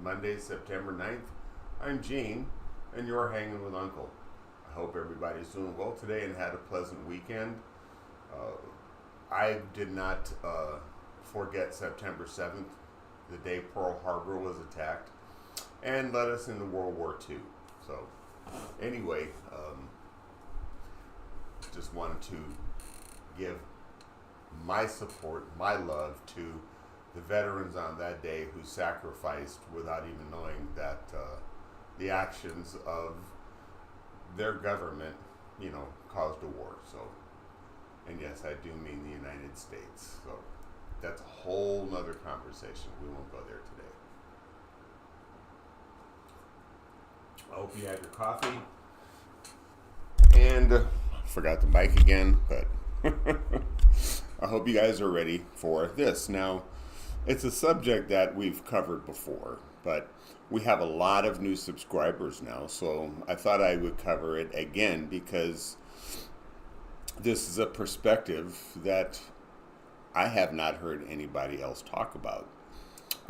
Monday, September 9th. I'm Gene, and you're hanging with Uncle. I hope everybody's doing well today and had a pleasant weekend. I did not forget September 7th, the day Pearl Harbor was attacked, and led us into World War II. So, anyway, just wanted to give my support, my love to the veterans on that day who sacrificed without even knowing that the actions of their government, caused a war. So, and yes, I do mean the United States. So that's a whole nother conversation. We won't go there today. I hope you had your coffee. And forgot the mic again, but I hope you guys are ready for this. Now, it's a subject that we've covered before, but we have a lot of new subscribers now, so I thought I would cover it again because this is a perspective that I have not heard anybody else talk about.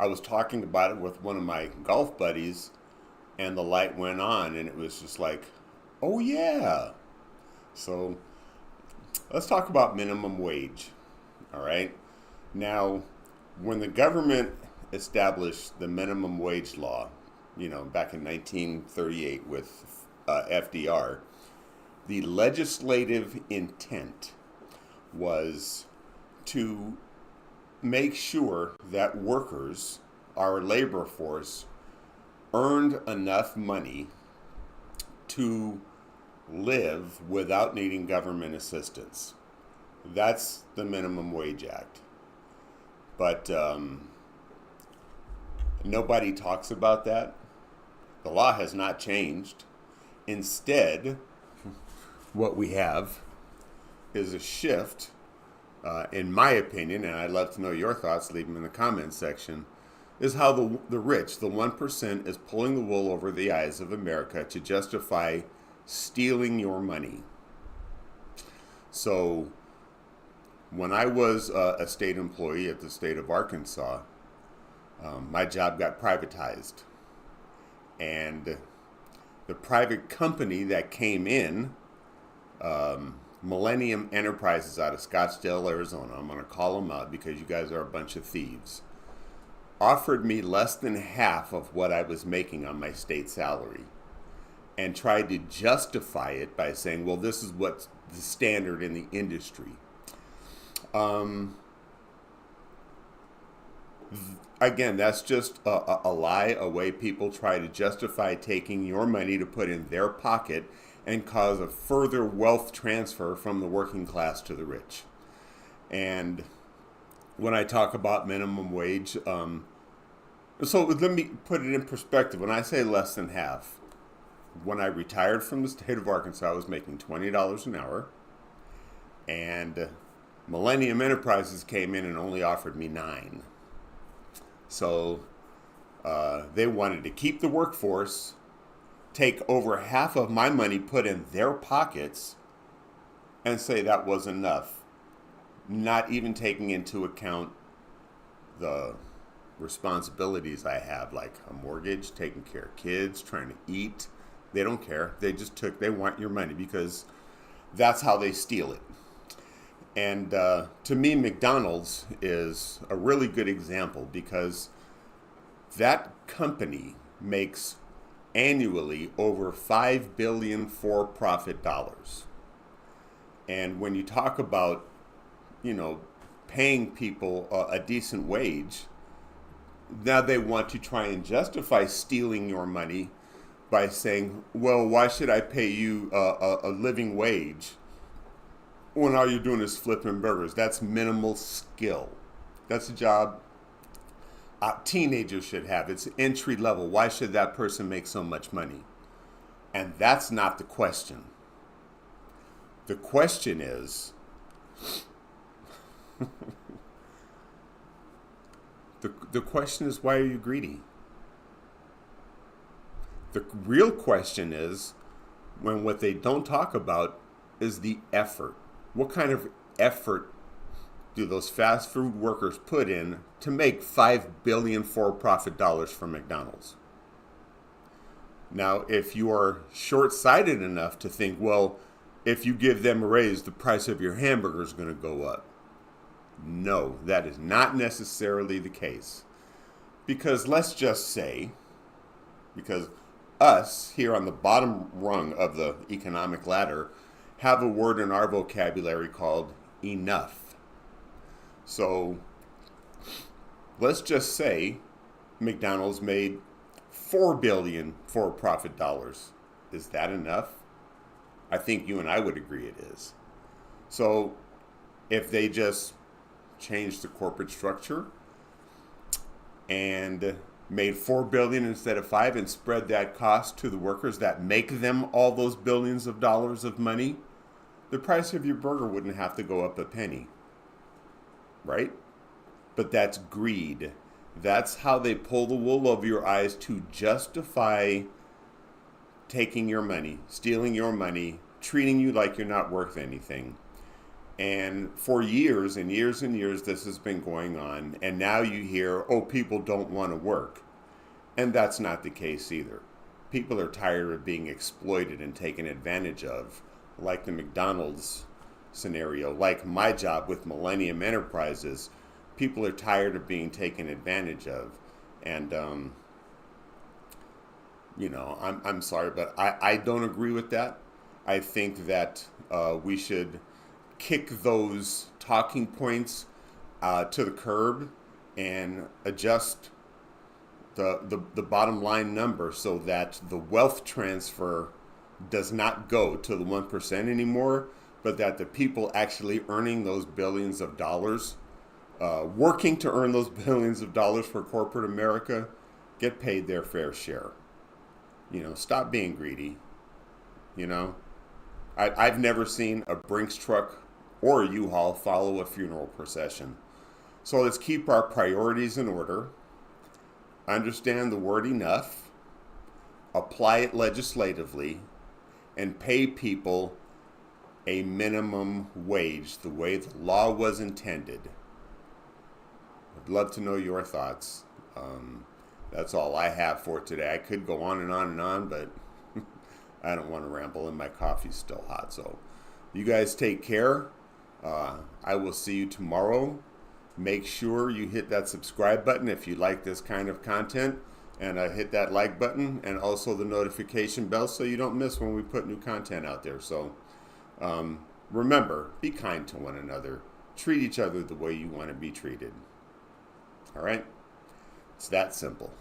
I was talking about it with one of my golf buddies, and the light went on, and it was just like, oh yeah. So let's talk about minimum wage. All right. Now, when the government established the minimum wage law, back in 1938 with FDR, the legislative intent was to make sure that workers, our labor force, earned enough money to live without needing government assistance. That's the Minimum Wage Act. But nobody talks about that. The law has not changed. Instead, what we have is a shift, in my opinion, and I'd love to know your thoughts, leave them in the comments section, is how the rich, the 1%, is pulling the wool over the eyes of America to justify stealing your money. So, when I was a state employee at the state of Arkansas, my job got privatized. And the private company that came in, Millennium Enterprises out of Scottsdale, Arizona, I'm going to call them out because you guys are a bunch of thieves, offered me less than half of what I was making on my state salary and tried to justify it by saying, well, this is what's the standard in the industry. Again, that's just a lie, a way people try to justify taking your money to put in their pocket and cause a further wealth transfer from the working class to the rich. And when I talk about minimum wage, so let me put it in perspective. When I say less than half, when I retired from the state of Arkansas, I was making $20 an hour, and Millennium Enterprises came in and only offered me $9. So they wanted to keep the workforce, take over half of my money, put in their pockets, and say that was enough, not even taking into account the responsibilities I have, like a mortgage, taking care of kids, trying to eat. They don't care. They want your money because that's how they steal it. And to me, McDonald's is a really good example because that company makes annually over $5 billion for-profit dollars. And when you talk about, paying people a decent wage, now they want to try and justify stealing your money by saying, well, why should I pay you a living wage when all you're doing is flipping burgers? That's minimal skill. That's a job teenagers should have. It's entry level. Why should that person make so much money? And that's not the question. The question is, the question is, why are you greedy? The real question is, when what they don't talk about is the effort. What kind of effort do those fast food workers put in to make 5 billion for-profit dollars from McDonald's? Now, if you are short-sighted enough to think, well, if you give them a raise, the price of your hamburger is going to go up. No, that is not necessarily the case. Because let's just say, because us here on the bottom rung of the economic ladder have a word in our vocabulary called enough. So let's just say McDonald's made 4 billion for-profit dollars. Is that enough? I think you and I would agree it is. So if they just changed the corporate structure and made 4 billion instead of 5 and spread that cost to the workers that make them all those billions of dollars of money, the price of your burger wouldn't have to go up a penny. Right? But that's greed. That's how they pull the wool over your eyes to justify taking your money, stealing your money, treating you like you're not worth anything. And for years and years and years, this has been going on. And now you hear, oh, people don't want to work. And that's not the case either. People are tired of being exploited and taken advantage of, like the McDonald's scenario, like my job with Millennium Enterprises. People are tired of being taken advantage of. And, I'm sorry, but I don't agree with that. I think that we should kick those talking points to the curb and adjust the bottom line number so that the wealth transfer does not go to the 1% anymore, but that the people actually earning those billions of dollars, working to earn those billions of dollars for corporate America, get paid their fair share. Stop being greedy. I've never seen a Brinks truck or a U-Haul follow a funeral procession. So let's keep our priorities in order, understand the word enough, apply it legislatively, and pay people a minimum wage the way the law was intended. I'd love to know your thoughts. That's all I have for today. I could go on and on and on, but I don't want to ramble, and my coffee's still hot. So you guys take care. I will see you tomorrow. Make sure you hit that subscribe button if you like this kind of content, and hit that like button and also the notification bell so you don't miss when we put new content out there. So remember, be kind to one another. Treat each other the way you want to be treated. All right? It's that simple.